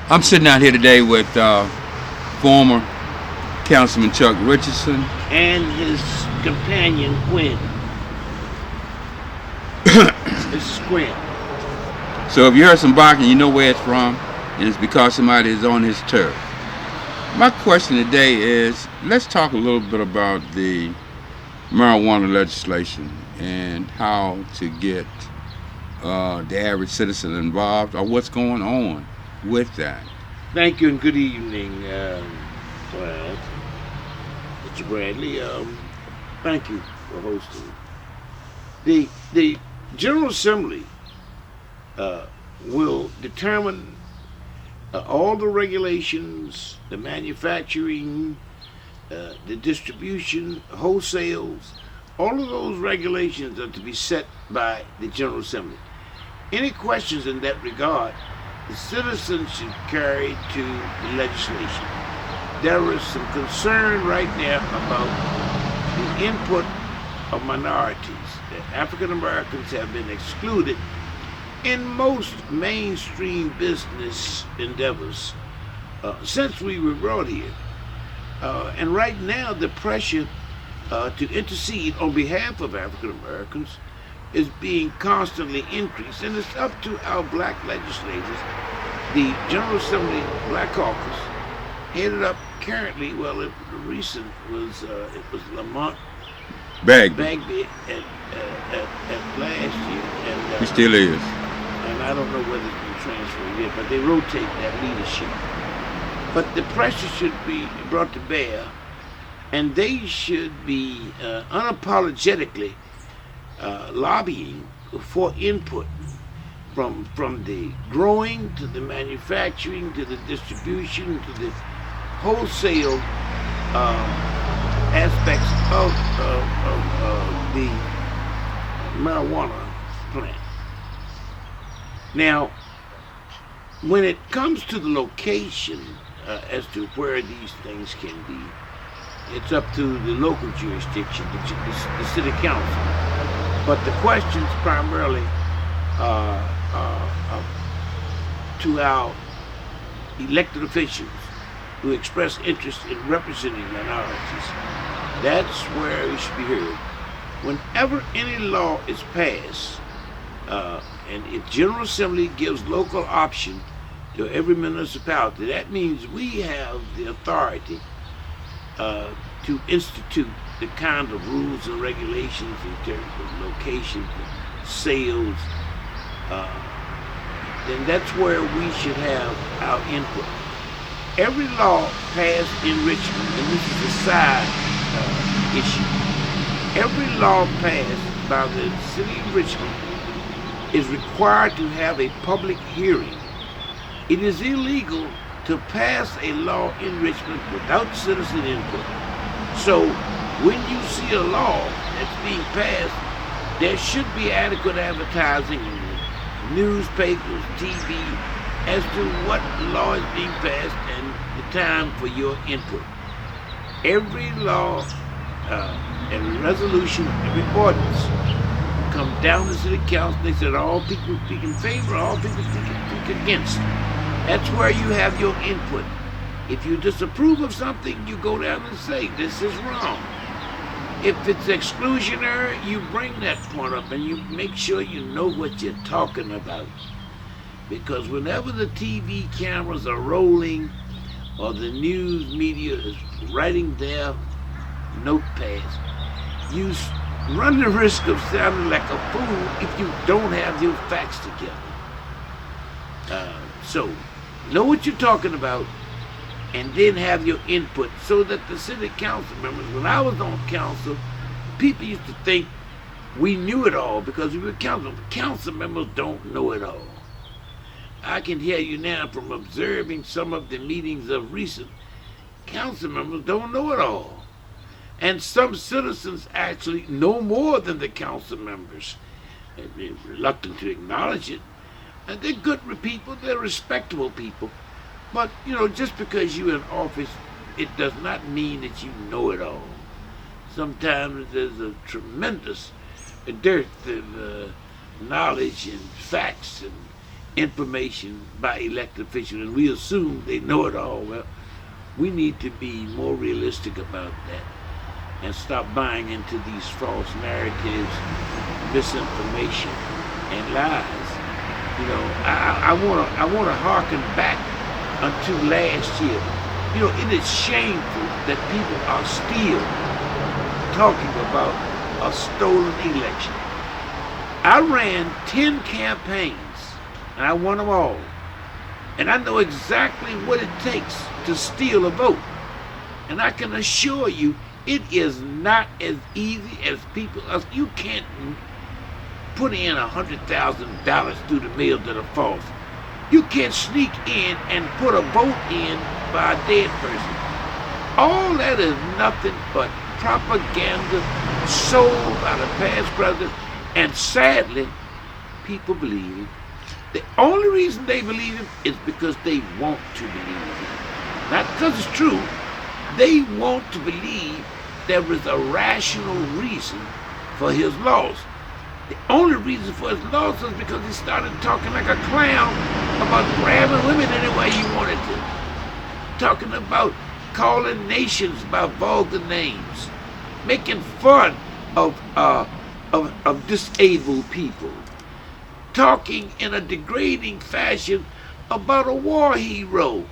I'm sitting out here today with former Councilman Chuck Richardson. and his companion Quinn. This is Quinn. So if you heard some barking, you know where it's from, and it's because somebody is on his turf. My question today is, let's talk a little bit about the marijuana legislation and how to get the average citizen involved, or what's going on with that. Thank you and good evening, well, Mr. Bradley. Thank you for hosting. The General Assembly will determine all the regulations, the manufacturing, the distribution, wholesales. All of those regulations are to be set by the General Assembly. Any questions in that regard, the citizens should carry to the legislation. There is some concern right now about the input of minorities. African Americans have been excluded in most mainstream business endeavors since we were brought here. And right now, the pressure to intercede on behalf of African Americans is being constantly increased, and it's up to our black legislators. The General Assembly Black Caucus, headed up currently, well, the recent was it was Lamont Bagby at last year, and He still is. and I don't know whether it's been transferred yet, but they rotate that leadership. But the pressure should be brought to bear, and they should be unapologetically lobbying for input from the growing to the manufacturing to the distribution to the wholesale aspects of the marijuana plant. Now, when it comes to the location as to where these things can be, it's up to the local jurisdiction, the city council. But the questions primarily to our elected officials who express interest in representing minorities. That's where it should be heard. Whenever any law is passed, and if General Assembly gives local option to every municipality, that means we have the authority to institute the kind of rules and regulations in terms of locations, sales, then that's where we should have our input. Every law passed in Richmond, and this is a side issue, every law passed by the city of Richmond is required to have a public hearing. It is illegal to pass a law in Richmond without citizen input. So when you see a law that's being passed, there should be adequate advertising in the newspapers, TV, as to what law is being passed and the time for your input. Every law, every resolution, every ordinance come down to the city council. They said all people speak in favor, all people speak against. That's where you have your input. If you disapprove of something, you go down and say, this is wrong. If it's exclusionary, you bring that point up and you make sure you know what you're talking about. Because whenever the TV cameras are rolling or the news media is writing their notepads, you run the risk of sounding like a fool if you don't have your facts together. So, know what you're talking about and then have your input so that the city council members, when I was on council, people used to think we knew it all because we were council. Council members don't know it all. I can tell you now from observing some of the meetings of recent, council members don't know it all. And some citizens actually know more than the council members. They're reluctant to acknowledge it. And they're good people, they're respectable people. But, just because you're in office, it does not mean that you know it all. Sometimes there's a tremendous dearth of knowledge and facts and information by elected officials, and we assume they know it all. Well, we need to be more realistic about that and stop buying into these false narratives, misinformation, and lies. I want to harken back until last year. It is shameful that people are still talking about a stolen election. I ran 10 campaigns, and I won them all. And I know exactly what it takes to steal a vote. And I can assure you, it is not as easy as you can't put in $100,000 through the mail that are false. You can't sneak in and put a vote in by a dead person. All that is nothing but propaganda sold by the past president, and sadly, people believe it. The only reason they believe it is because they want to believe it. Not because it's true. They want to believe there is a rational reason for his loss. The only reason for his loss is because he started talking like a clown about grabbing women any way he wanted to. Talking about calling nations by vulgar names. Making fun of disabled people. Talking in a degrading fashion about a war hero.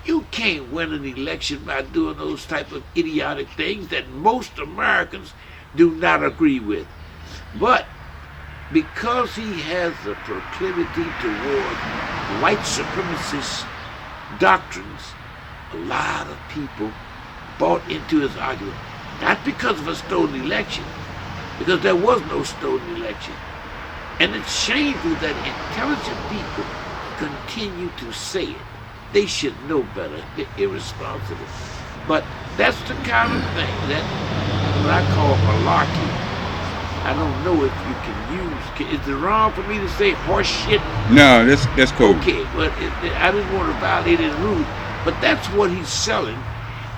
You can't win an election by doing those type of idiotic things that most Americans do not agree with. But because he has a proclivity toward white supremacist doctrines, a lot of people bought into his argument. Not because of a stolen election, because there was no stolen election. And it's shameful that intelligent people continue to say it. They should know better. They're irresponsible. But that's the kind of thing that what I call malarkey. I don't know if you can use. Is it wrong for me to say horse shit? No, that's cool. Okay, but I didn't want to violate his rules. But that's what he's selling.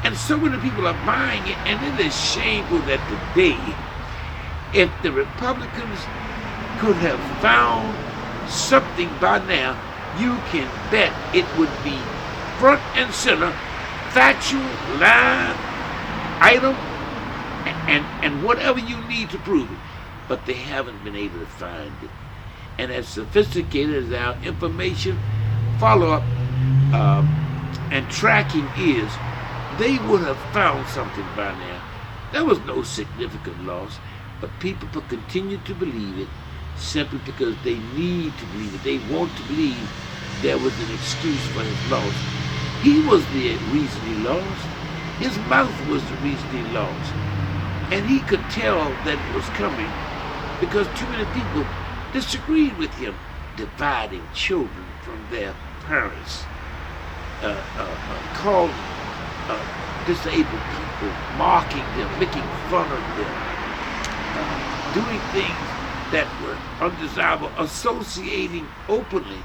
And so many people are buying it. And it is shameful that today, if the Republicans could have found something by now, you can bet it would be front and center, factual, line, item, and whatever you need to prove it. But they haven't been able to find it. And as sophisticated as our information follow-up and tracking is, they would have found something by now. There was no significant loss, but people continue to believe it simply because they need to believe it. They want to believe there was an excuse for his loss. He was the reason he lost. His mouth was the reason he lost. And he could tell that it was coming because too many people disagreed with him, dividing children from their parents, calling disabled people, mocking them, making fun of them, doing things that were undesirable, associating openly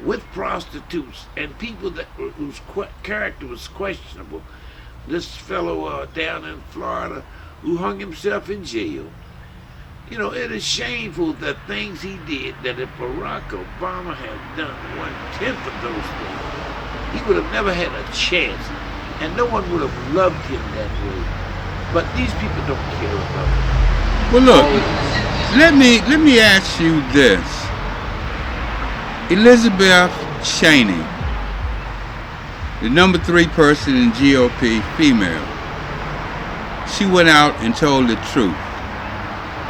with prostitutes and people whose character was questionable. This fellow down in Florida who hung himself in jail. It is shameful that things he did, that if Barack Obama had done 1/10 of those things, he would have never had a chance, and no one would have loved him that way. But these people don't care about it. Well, look, let me ask you this. Elizabeth Cheney, the number 3 person in GOP, female, she went out and told the truth.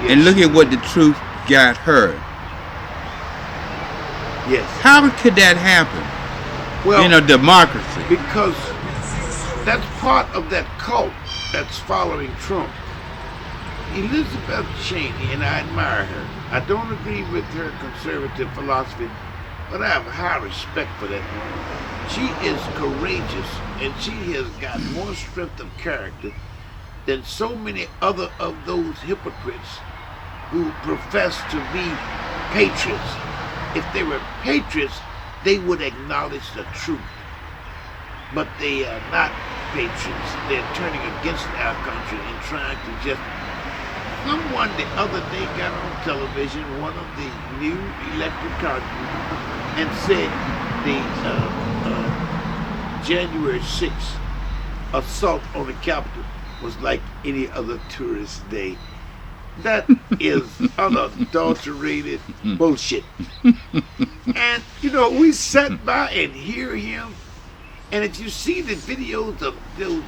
Yes. And look at what the truth got her. Yes. How could that happen? Well, in a democracy. Because that's part of that cult that's following Trump. Elizabeth Cheney, and I admire her. I don't agree with her conservative philosophy, but I have high respect for that woman. She is courageous, and she has got more strength of character than so many other of those hypocrites who profess to be patriots. If they were patriots, they would acknowledge the truth. But they are not patriots. They're turning against our country and trying to just Someone the other day got on television, one of the new elected congressmen, and said the January 6th assault on the Capitol was like any other tourist day. That is unadulterated bullshit. And, we sat by and hear him, and if you see the videos of those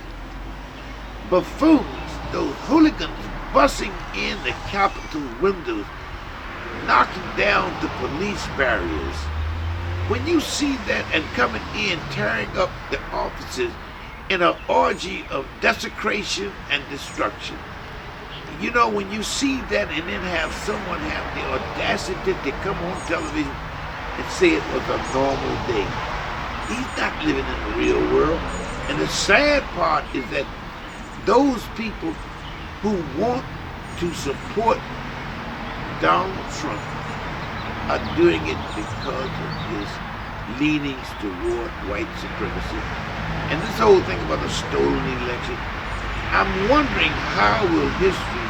buffoons, those hooligans busting in the Capitol windows, knocking down the police barriers, when you see that and coming in, tearing up the offices in an orgy of desecration and destruction, when you see that and then have someone have the audacity to come on television and say it was a normal day, he's not living in the real world. And the sad part is that those people who want to support Donald Trump are doing it because of his leanings toward white supremacy. And this whole thing about a stolen election, I'm wondering how will history,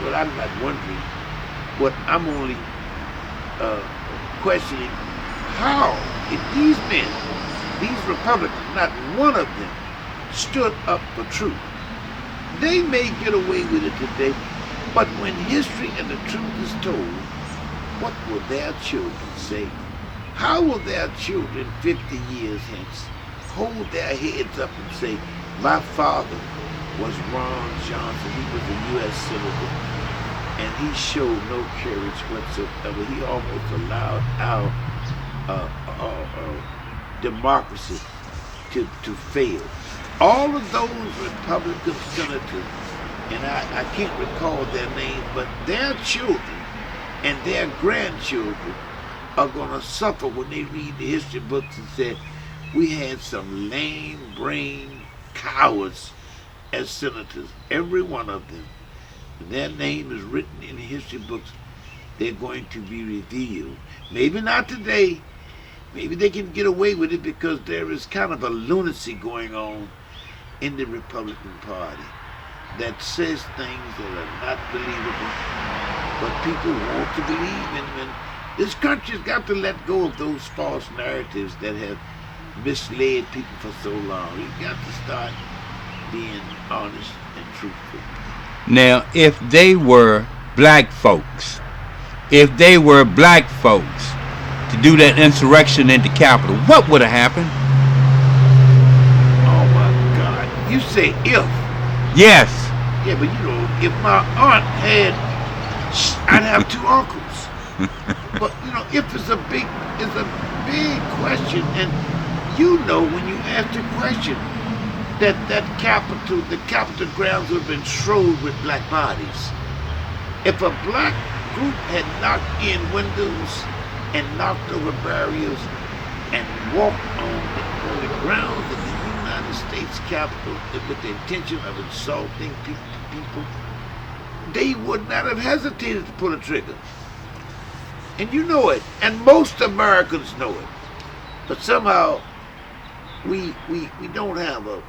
well, I'm not wondering, but I'm only questioning how, if these men, these Republicans, not one of them stood up for truth. They may get away with it today, but when history and the truth is told, what will their children say? How will their children 50 years hence hold their heads up and say, my father was Ron Johnson, he was a U.S. senator, and he showed no courage whatsoever. He almost allowed our democracy to fail. All of those Republican senators, and I can't recall their names, but their children and their grandchildren are going to suffer when they read the history books and say, we had some lame-brained cowards as senators, every one of them. And their name is written in the history books. They're going to be revealed. Maybe not today. Maybe they can get away with it because there is kind of a lunacy going on in the Republican Party that says things that are not believable, but people want to believe in them. And this country's got to let go of those false narratives that have misled people for so long. We've got to start being honest and truthful. Now, if they were black folks to do that insurrection in the Capitol, what would have happened? Oh my God. You say if. Yes. Yeah, but if my aunt had, I'd have two uncles. But if it's a big question, and when you ask the question, the Capitol grounds would have been strewed with black bodies. If a black group had knocked in windows and knocked over barriers and walked on the grounds of the United States Capitol with the intention of insulting people, they would not have hesitated to pull a trigger. And you know it, and most Americans know it. But somehow we don't have a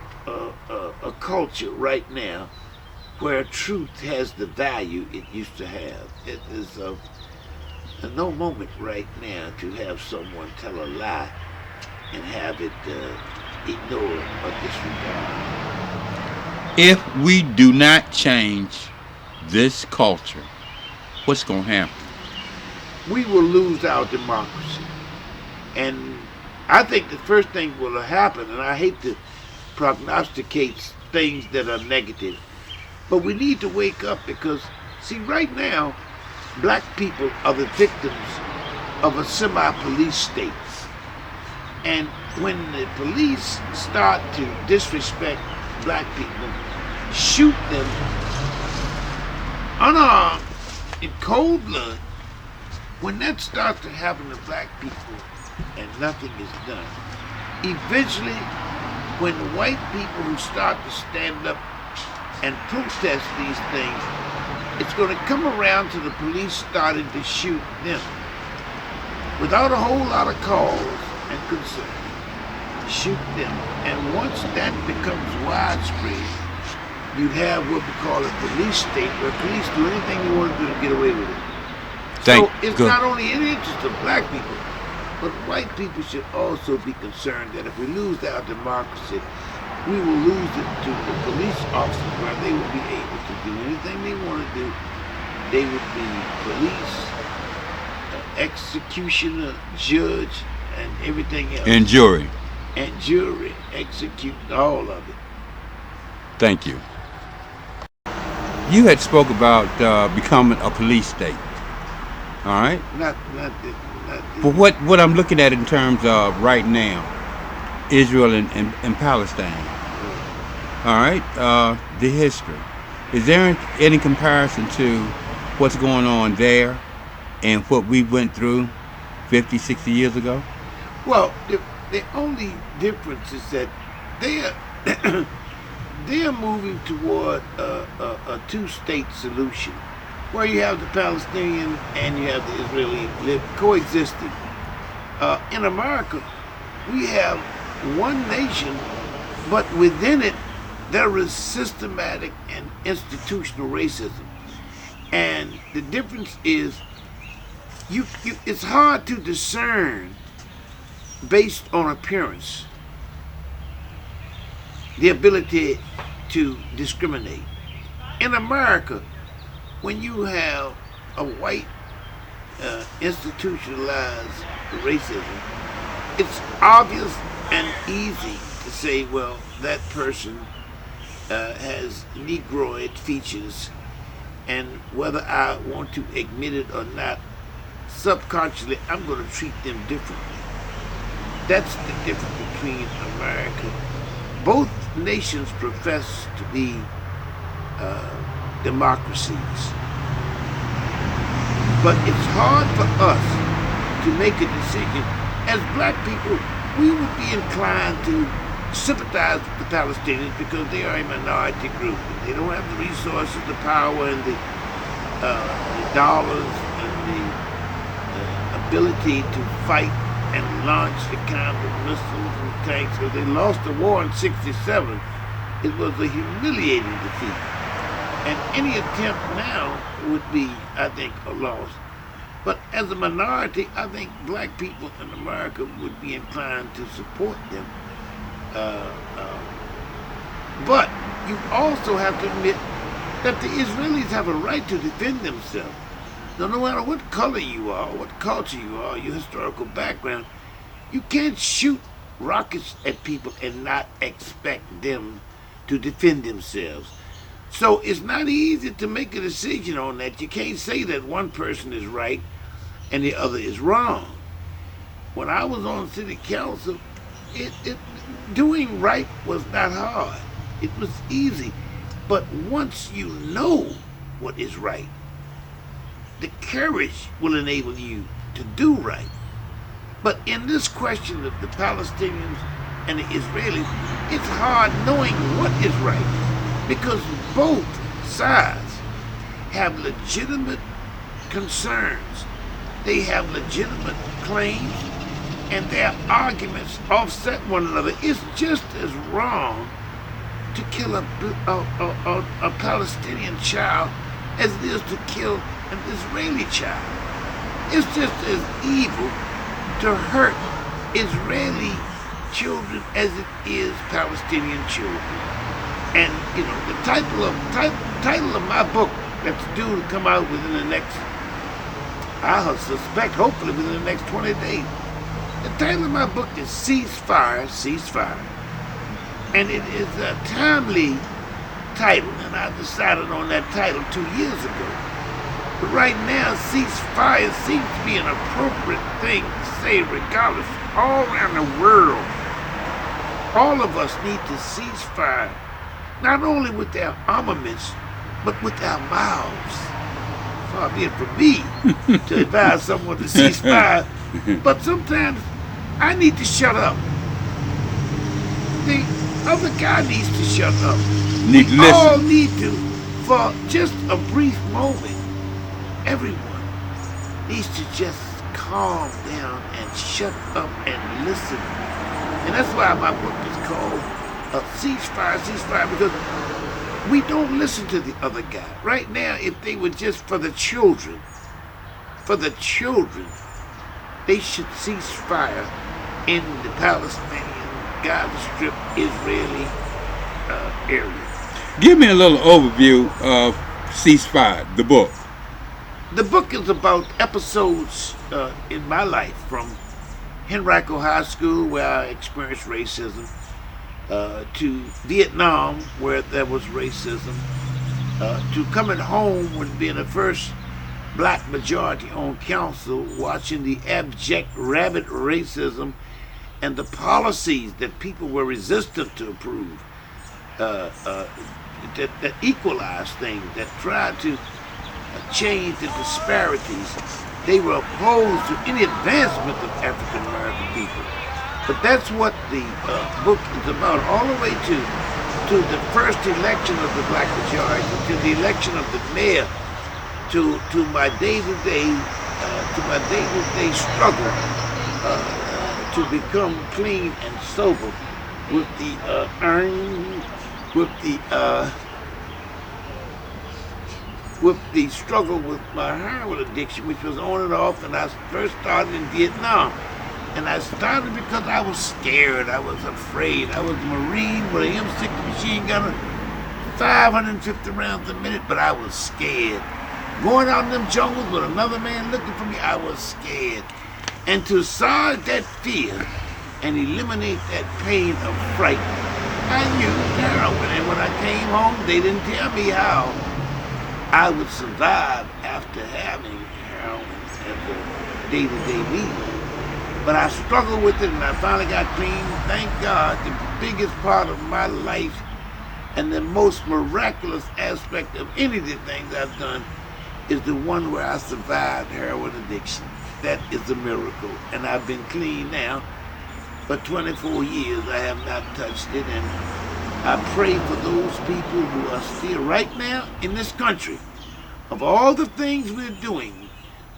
culture right now where truth has the value it used to have. It is no moment right now to have someone tell a lie and have it ignored or disregarded. If we do not change this culture, what's going to happen? We will lose our democracy. And I think the first thing will happen, and I hate to prognosticate things that are negative, but we need to wake up because, see, right now, black people are the victims of a semi-police state. And when the police start to disrespect black people, shoot them unarmed, in cold blood, when that starts to happen to black people and nothing is done, eventually when the white people who start to stand up and protest these things, it's going to come around to the police starting to shoot them without a whole lot of cause and concern. Shoot them. And once that becomes widespread, you'd have what we call a police state, where police do anything they want to do to get away with it. Thank So it's good. not only in the interest of black people, but white people should also be concerned that if we lose our democracy, we will lose it to the police officers, where they will be able to do anything they want to do. They would be police, executioner, judge, and everything else. And jury. And jury, execute all of it. Thank you. You had spoke about becoming a police state. All right. Not But what I'm looking at in terms of right now, Israel and Palestine. All right. The history. Is there any comparison to what's going on there and what we went through 50, 60 years ago? Well, the only difference is that they're moving toward a two-state solution, where you have the Palestinian and you have the Israeli coexisting. In America, we have one nation, but within it, there is systematic and institutional racism. And the difference is, it's hard to discern based on appearance the ability to discriminate. In America, when you have a white institutionalized racism, it's obvious and easy to say, well, that person has Negroid features, and whether I want to admit it or not, subconsciously I'm going to treat them differently. That's the difference between America. Both nations profess to be democracies, but it's hard for us to make a decision. As black people, we would be inclined to sympathize with the Palestinians because they are a minority group. They don't have the resources, the power, and the dollars, and the ability to fight and launch the kind of missiles and tanks. Because they lost the war in '67. It was a humiliating defeat. And any attempt now would be, I think, a loss. But as a minority, I think black people in America would be inclined to support them. But you also have to admit that the Israelis have a right to defend themselves. So no matter what color you are, what culture you are, your historical background, you can't shoot rockets at people and not expect them to defend themselves. So it's not easy to make a decision on that. You can't say that one person is right and the other is wrong. When I was on city council, doing right was not hard. It was easy. But once you know what is right, the courage will enable you to do right. But in this question of the Palestinians and the Israelis, it's hard knowing what is right, because both sides have legitimate concerns. They have legitimate claims, and their arguments offset one another. It's just as wrong to kill a Palestinian child as it is to kill an Israeli child. It's just as evil to hurt Israeli children as it is Palestinian children. And you know, the title of my book that's due to come out within the next, I suspect, hopefully within the next 20 days. The title of my book is Ceasefire, Ceasefire. And it is a timely title, and I decided on that title 2 years ago. But right now, ceasefire seems to be an appropriate thing to say, regardless, all around the world. All of us need to cease fire, not only with our armaments, but with our mouths. Far be it from me to advise someone to cease fire, but sometimes I need to shut up. The other guy needs to shut up. We all need to, for just a brief moment. Everyone needs to just calm down and shut up and listen. And that's why my book is called Ceasefire, Ceasefire, because We don't listen to the other guy. Right now, if they were just for the children, they should cease fire in the Palestinian Gaza Strip Israeli area. Give me a little overview of Ceasefire, the book. The book is about episodes in my life, from Henrico High School, where I experienced racism, to Vietnam, where there was racism, to coming home when being the first black majority on council, watching the abject, rabid racism and the policies that people were resistant to approve, that equalized things, that tried to change the disparities. They were opposed to any advancement of African American people. But that's what the book is about, all the way to the first election of the black majority, to the election of the mayor, to my day-to-day struggle to become clean and sober with the struggle with my heroin addiction, which was on and off, and I first started in Vietnam. And I started because I was scared, I was afraid. I was a Marine with an M60 machine gun, 550 rounds a minute, but I was scared. Going out in them jungles with another man looking for me, I was scared. And to solve that fear and eliminate that pain of fright, I used heroin. And when I came home, they didn't tell me how I would survive after having heroin as a day-to-day meal. But I struggled with it, and I finally got clean. Thank God, the biggest part of my life and the most miraculous aspect of any of the things I've done is the one where I survived heroin addiction. That is a miracle. And I've been clean now for 24 years. I have not touched it. And I pray for those people who are still right now in this country. Of all the things we're doing,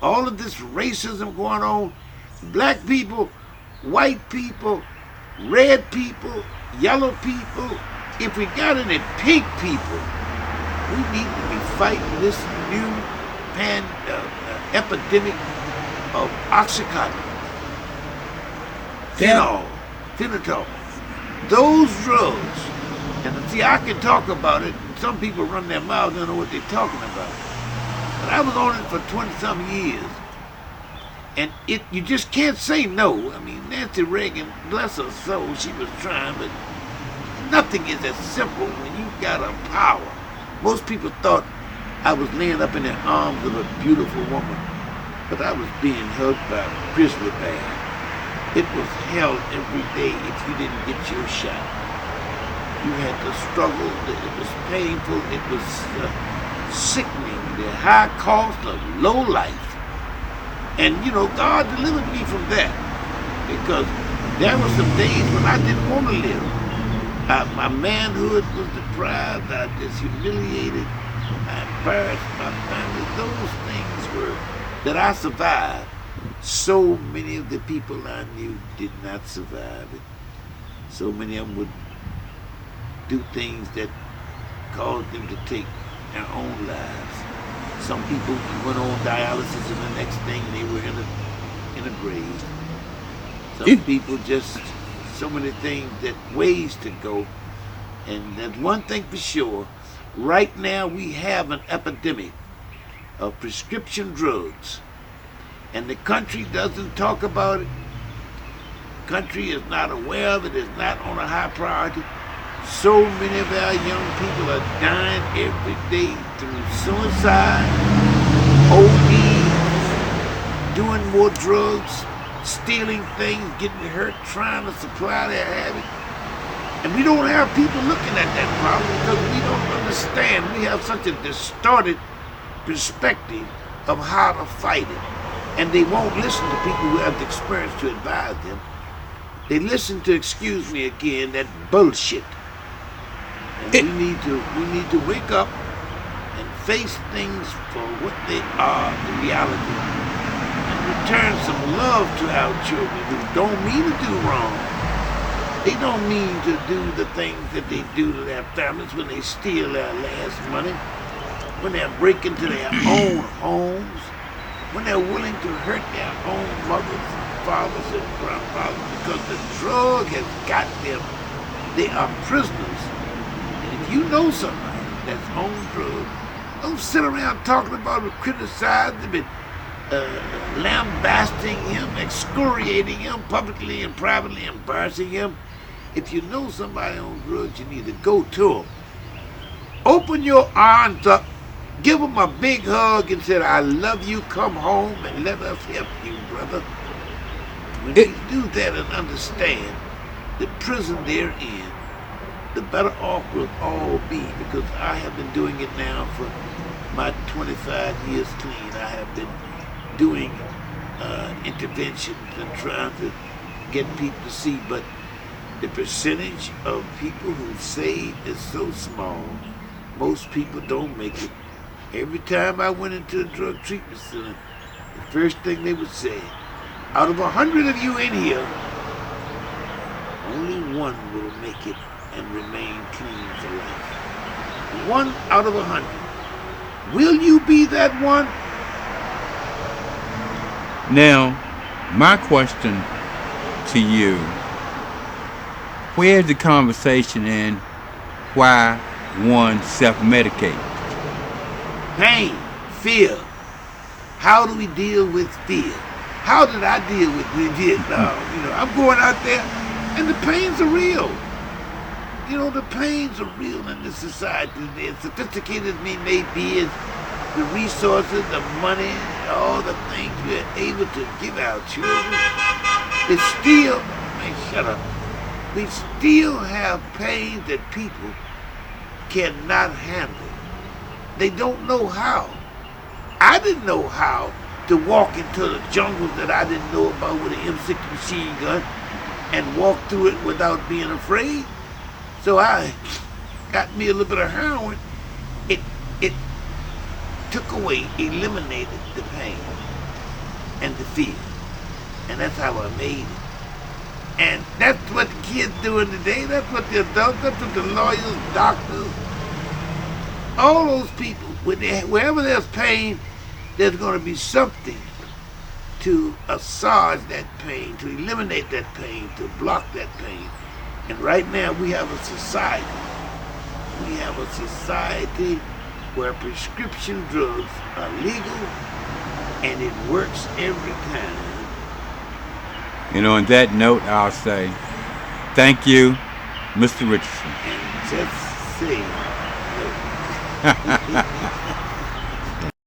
all of this racism going on, black people, white people, red people, yellow people, if we got any pink people, we need to be fighting this new epidemic of Oxycontin, phenol, those drugs. And see, I can talk about it. Some people run their mouths, don't know what they're talking about. But I was on it for 20-some years. And you just can't say no. I mean, Nancy Reagan, bless her soul, she was trying, but nothing is as simple when you got a power. Most people thought I was laying up in the arms of a beautiful woman, but I was being hugged by a grizzly bear. It was hell every day if you didn't get your shot. You had to struggle, it was painful, it was sickening, the high cost of low life. And God delivered me from that, because there were some days when I didn't want to live. My manhood was deprived, I was humiliated, I embarrassed my family. Those things were that I survived. So many of the people I knew did not survive it. So many of them would do things that caused them to take their own lives. Some people went on dialysis, and the next thing they were in a grave. Some people just, so many things, that ways to go. And there's one thing for sure. Right now we have an epidemic of prescription drugs. And the country doesn't talk about it. The country is not aware of it. It's not on a high priority. So many of our young people are dying every day through suicide, OD, doing more drugs, stealing things, getting hurt, trying to supply their habit. And we don't have people looking at that problem because we don't understand. We have such a distorted perspective of how to fight it. And they won't listen to people who have the experience to advise them. They listen to, excuse me again, that bullshit. And we need to wake up and face things for what they are, the reality, and return some love to our children who don't mean to do wrong. They don't mean to do the things that they do to their families when they steal their last money, when they're breaking into their own homes, when they're willing to hurt their own mothers and fathers and grandfathers because the drug has got them. They are prisoners. And if you know somebody that's on drugs, don't sit around talking about him, criticizing him, lambasting him, excoriating him, publicly and privately embarrassing him. If you know somebody on drugs, you need to go to them. Open your arms up, give them a big hug and say, I love you, come home and let us help you, brother. When you do that and understand the prison they're in, the better off we'll all be, because I have been doing it now for my 25 years clean. I have been doing interventions and trying to get people to see, but the percentage of people who save is so small. Most people don't make it. Every time I went into a drug treatment center, the first thing they would say, out of 100 of you in here, only one will make it and remain clean for life. 1 out of 100. Will you be that one? Now, my question to you, where's the conversation in why one self-medicate? Pain, fear. How do we deal with fear? How did I deal with Vietnam? I'm going out there and the pains are real. The pains are real in this society. As sophisticated as we may be, as the resources, the money, all the things we're able to give our children, it's still, shut up. We still have pain that people cannot handle. They don't know how. I didn't know how to walk into the jungles that I didn't know about with an M60 machine gun and walk through it without being afraid. So I got me a little bit of heroin. It took away, eliminated the pain and the fear. And that's how I made it. And that's what the kids doing today. That's what the adults, that's what the lawyers, doctors, all those people, wherever there's pain, there's going to be something to assuage that pain, to eliminate that pain, to block that pain. And right now we have a society. We have a society where prescription drugs are legal and it works every time. On that note, I'll say thank you, Mr. Richardson. And just say no.